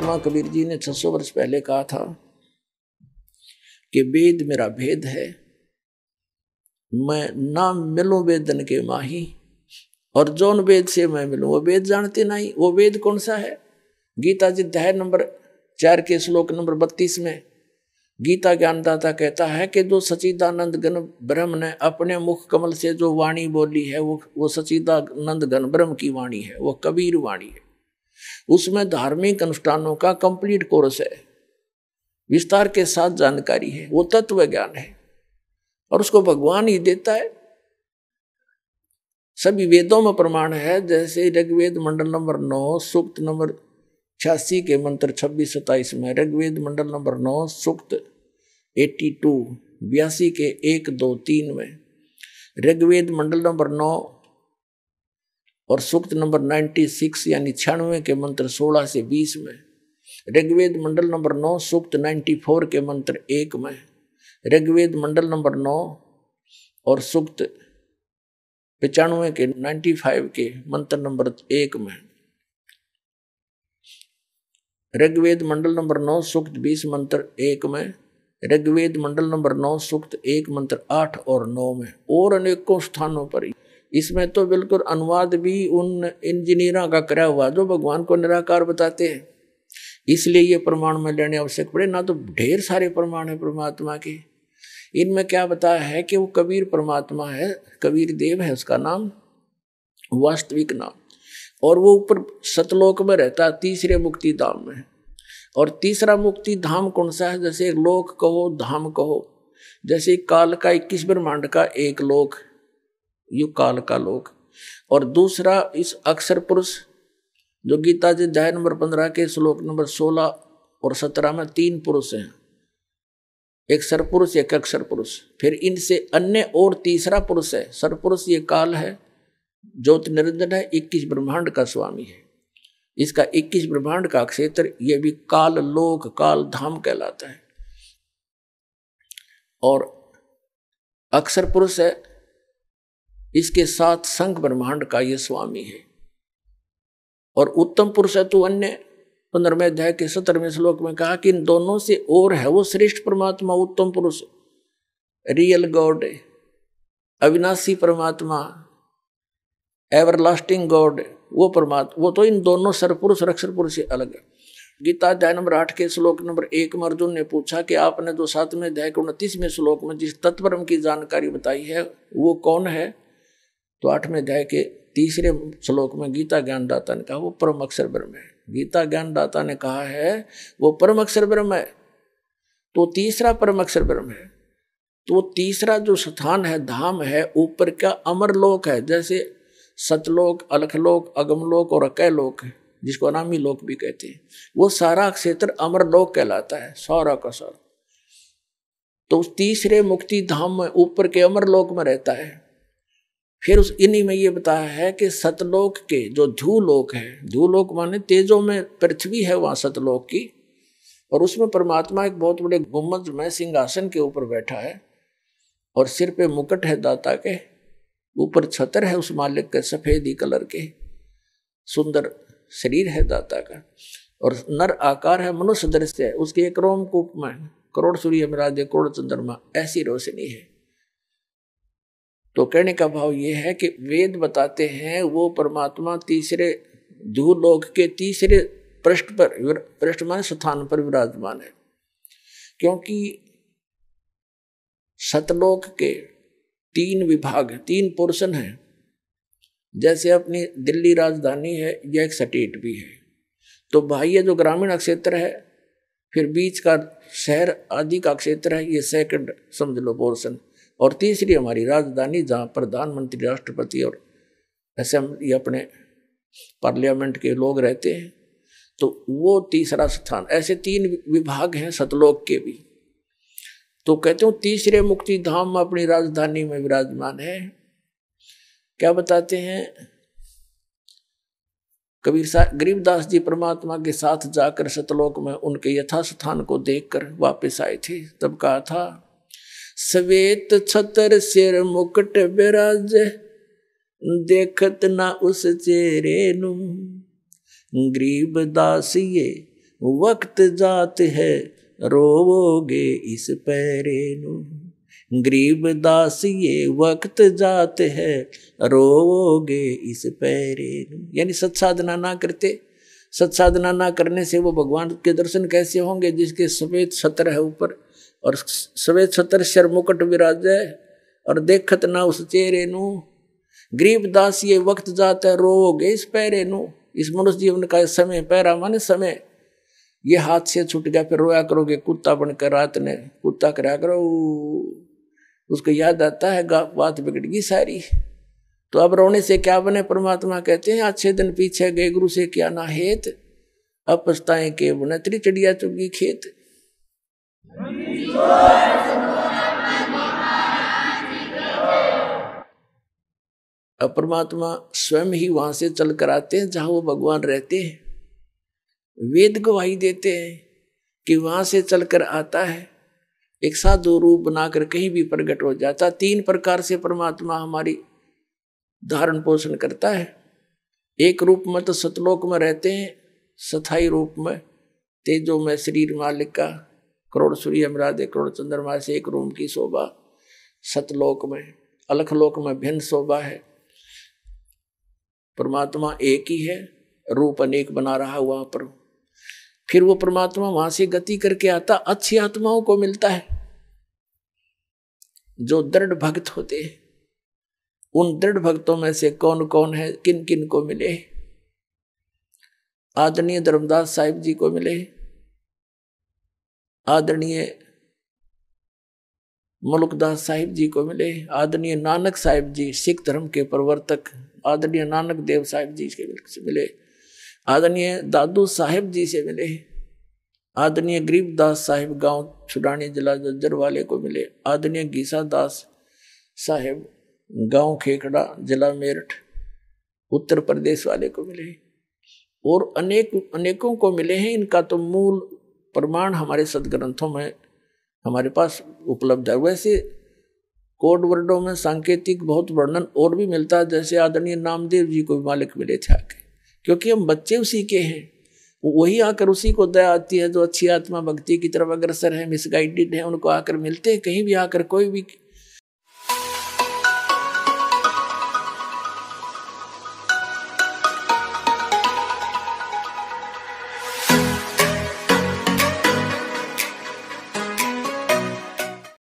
महात्मा कबीर जी ने 600 वर्ष पहले कहा था कि वेद मेरा भेद है, मैं ना मिलूं वेदन के माही, और जौन वेद से मैं मिलूं वो वेद जानते नहीं। वो वेद कौन सा है? गीता जी अध्याय नंबर 4 के श्लोक नंबर 32 में गीता ज्ञानदाता कहता है कि जो सच्चिदानंद घन ब्रह्म ने अपने मुख कमल से जो वाणी बोली है वो सच्चिदानंद घन ब्रह्म की वाणी है, वो कबीर वाणी है। उसमें धार्मिक अनुष्ठानों का कंप्लीट कोर्स है, विस्तार के साथ जानकारी है, वो तत्व ज्ञान है और उसको भगवान ही देता है। सभी वेदों में प्रमाण है, जैसे ऋग्वेद मंडल नंबर 9 सूक्त नंबर 86 के मंत्र 26-27 में, ऋग्वेद मंडल नंबर 9 सूक्त 82 के 1, 2, 3 में, ऋग्वेद मंडल नंबर 9 और सूक्त नंबर 96 यानी 96 के मंत्र 16 से 20 में, ऋग्वेद मंडल नंबर 9 सूक्त 94 के मंत्र 1 में, ऋग्वेद मंडल नंबर 9 और सूक्त 95 के 95 के मंत्र नंबर 1 में, ऋग्वेद मंडल नंबर 9 सूक्त 20 मंत्र 1 में, ऋग्वेद मंडल नंबर 9 सूक्त 1 मंत्र 8 और 9 में, और अनेकों स्थानों पर। इसमें तो बिल्कुल अनुवाद भी उन इंजीनियरों का करा हुआ जो भगवान को निराकार बताते हैं, इसलिए ये प्रमाण में लेने आवश्यक पड़े। ना तो ढेर सारे प्रमाण है परमात्मा के, इनमें क्या बताया है कि वो कबीर परमात्मा है, कबीर देव है उसका नाम, वास्तविक नाम, और वो ऊपर सतलोक में रहता है, तीसरे मुक्ति धाम में। और तीसरा मुक्ति धाम कौन सा है? जैसे लोक कहो, धाम कहो, जैसे काल का 21 ब्रह्मांड का एक लोक, युग काल का लोक, और दूसरा इस अक्षर पुरुष जो गीता जी अध्याय नंबर 15 के श्लोक नंबर 16 और 17 में 3 पुरुष हैं, एक सरपुरुष एक अक्षर पुरुष, फिर इनसे अन्य और तीसरा पुरुष है सरपुरुष, ये काल है, ज्योति निरंजन है, 21 ब्रह्मांड का स्वामी है। इसका 21 ब्रह्मांड का क्षेत्र ये भी काल लोक काल धाम कहलाता है। और अक्षर पुरुष है, इसके साथ संख ब्रह्मांड का ये स्वामी है। और उत्तम पुरुष है तो अन्य 15वें अध्याय के 17वें श्लोक में कहा कि इन दोनों से और है वो श्रेष्ठ परमात्मा, उत्तम पुरुष, रियल गॉड, अविनाशी परमात्मा, एवरलास्टिंग गॉड, वो परमात्मा, वो तो इन दोनों सरपुरुष और अक्षर पुरुष से अलग है। गीता अध्याय नंबर 8 के श्लोक नंबर 1 में अर्जुन ने पूछा कि आपने जो 7वें अध्याय के 29वें श्लोक में जिस तत्परम की जानकारी बताई है वो कौन है? तो 8वें अध्याय के 3रे श्लोक में गीता ज्ञानदाता ने कहा वो परम अक्षर ब्रह्म है। गीता ज्ञानदाता ने कहा है वो परम अक्षर ब्रह्म है, तो तीसरा परम अक्षर ब्रह्म है। तो तीसरा जो स्थान है, धाम है, ऊपर का अमर लोक है, जैसे सतलोक, अलखलोक, अगमलोक और अकैलोक है, जिसको अनामी लोक भी कहते हैं। वो सारा क्षेत्र अमर लोक कहलाता है, सारा का सारा। तो उस तीसरे मुक्ति धाम में ऊपर के अमर लोक में रहता है। फिर उस इन्हीं में ये बताया है कि सतलोक के जो ध्यूलोक है, ध्यूलोक माने तेजों में पृथ्वी है वहां सतलोक की, और उसमें परमात्मा एक बहुत बड़े गुम्बद में सिंहासन के ऊपर बैठा है और सिर पे मुकुट है दाता के, ऊपर छतर है उस मालिक के सफेदी कलर के, सुंदर शरीर है दाता का, और नर आकार है, मनुष्य दृश्य है, उसके एक रोमकूप में करोड़ सूर्य मिराजे करोड़ चंद्रमा, ऐसी रोशनी है। तो कहने का भाव ये है कि वेद बताते हैं वो परमात्मा तीसरे ध्यूलोक के तीसरे पृष्ठ पर, पृष्ठ माने स्थान पर विराजमान है, क्योंकि सतलोक के 3 विभाग, 3 पोर्शन हैं। जैसे अपनी दिल्ली राजधानी है, यह एक स्टेट भी है, तो बाह्य जो ग्रामीण क्षेत्र है, फिर बीच का शहर आदि का क्षेत्र है, ये सेकंड समझ लो पोर्शन, और तीसरी हमारी राजधानी जहाँ प्रधानमंत्री, राष्ट्रपति और असेंबली अपने पार्लियामेंट के लोग रहते हैं, तो वो तीसरा स्थान। ऐसे 3 विभाग हैं सतलोक के भी। तो कहते हो तीसरे मुक्ति धाम में अपनी राजधानी में विराजमान है। क्या बताते हैं कबीर गरीबदास जी? परमात्मा के साथ जाकर सतलोक में उनके यथा स्थान को देखकर वापस आए थे, तब कहा था श्वेत छतर सिर मुकुट बिराज, देखत ना उस चेहरे नु, गरीब दास ये वक्त जात है रोवोगे इस पैरे नु। गरीबदास ये वक्त जात है रोवोगे इस पैरे नु। यानी सत्साधना ना करते, सत्साधना ना करने से वो भगवान के दर्शन कैसे होंगे जिसके सफेद छत्र है ऊपर और सफेद छत्र सिर मुकुट विराजे और देखत ना उस चेहरे नु। गरीबदास ये वक्त जाता है रोओगे इस पैरे नु। इस मनुष्य जीवन का समय, पैरा माने समय, ये हाथ से छूट गया फिर रोया करोगे कुत्ता बनकर रात ने कुत्ता करा करो, उसको याद आता है बात बिगड़ गई सारी। तो अब रोने से क्या बने? परमात्मा कहते हैं अच्छे दिन पीछे गए गुरु से क्या ना हेत, अब पछताएं के बने त्री चिड़िया चुगी खेत। अब परमात्मा स्वयं ही वहां से चल कर आते हैं जहां वो भगवान रहते हैं। वेद गवाही देते हैं कि वहां से चलकर आता है, एक साधु रूप बनाकर कहीं भी प्रकट हो जाता। 3 प्रकार से परमात्मा हमारी धारण पोषण करता है। एक रूप में तो सतलोक में रहते हैं, स्थायी रूप में तेजो में शरीर मालिक का, करोड़ सूर्य अमराधे करोड़ चंद्रमा से एक रूम की शोभा। सतलोक में, अलखलोक में भिन्न शोभा है। परमात्मा एक ही है, रूप अनेक बना रहा वहां पर। फिर वो परमात्मा वहां से गति करके आता, अच्छी आत्माओं को मिलता है जो दृढ़ भक्त होते हैं। उन दृढ़ भक्तों में से कौन कौन है, किन किन को मिले? आदरणीय धर्मदास साहिब जी को मिले, आदरणीय मुल्कदास साहिब जी को मिले, आदरणीय नानक साहिब जी सिख धर्म के प्रवर्तक, आदरणीय नानक देव साहिब जी से मिले, आदरणीय दादू साहिब जी से मिले, आदरणीय गरीबदास साहिब गांव छुड़ानी जिला जज्जर वाले को मिले, आदरणीय गीसा दास साहिब गांव खेखड़ा जिला मेरठ उत्तर प्रदेश वाले को मिले, और अनेकों को मिले हैं। इनका तो मूल प्रमाण हमारे सदग्रंथों में हमारे पास उपलब्ध है। वैसे कोड वर्डों में सांकेतिक बहुत वर्णन और भी मिलता है, जैसे आदरणीय नामदेव जी को मालिक मिले थे आके, क्योंकि हम बच्चे उसी के हैं। वही आकर उसी को दया आती है जो अच्छी आत्मा भक्ति की तरफ अग्रसर है, मिसगाइडेड है, उनको आकर मिलते हैं। कहीं भी आकर कोई भी